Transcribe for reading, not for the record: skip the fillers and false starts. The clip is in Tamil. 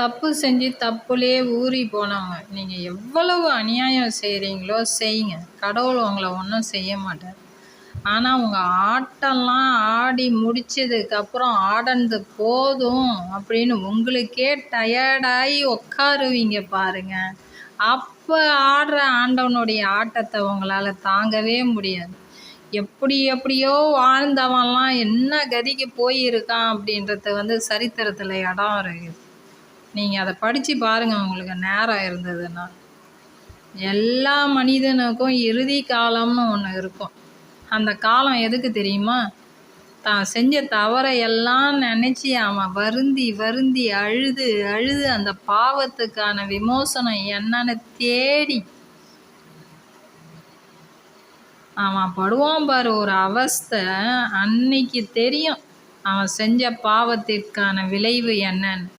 தப்பு செஞ்சு தப்புலேயே ஊறி போனவங்க. நீங்கள் எவ்வளவு அநியாயம் செய்கிறீங்களோ செய்யுங்க. கடவுள் உங்களை ஒன்றும் செய்ய மாட்டார். ஆனால் உங்கள் ஆட்டம்லாம் ஆடி முடிச்சதுக்கப்புறம் ஆடனது போதும் அப்படின்னு உங்களுக்கே டயர்டாகி உட்காருவீங்க பாருங்க. அப்போ ஆடுற ஆண்டவனுடைய ஆட்டத்தை உங்களால் தாங்கவே முடியாது. எப்படியோ வாழ்ந்தவன்லாம் என்ன கதிக்கு போயிருக்கான் அப்படின்றது சரித்திரத்தில் இடம் இருக்குது. நீங்கள் அதை படித்து பாருங்கள் உங்களுக்கு நேரம் இருந்ததுன்னா. எல்லா மனிதனுக்கும் இறுதி காலம்னு ஒன்று இருக்கும். அந்த காலம் எதுக்கு தெரியுமா? தான் செஞ்ச தவறை எல்லாம் நினச்சி அவன் வருந்தி அழுது அந்த பாவத்துக்கான விமோசனம் என்னன்னு தேடி அவன் படுவான் பாரு ஒரு அவஸ்தை. அன்னைக்கு தெரியும் அவன் செஞ்ச பாவத்திற்கான விளைவு என்னன்னு.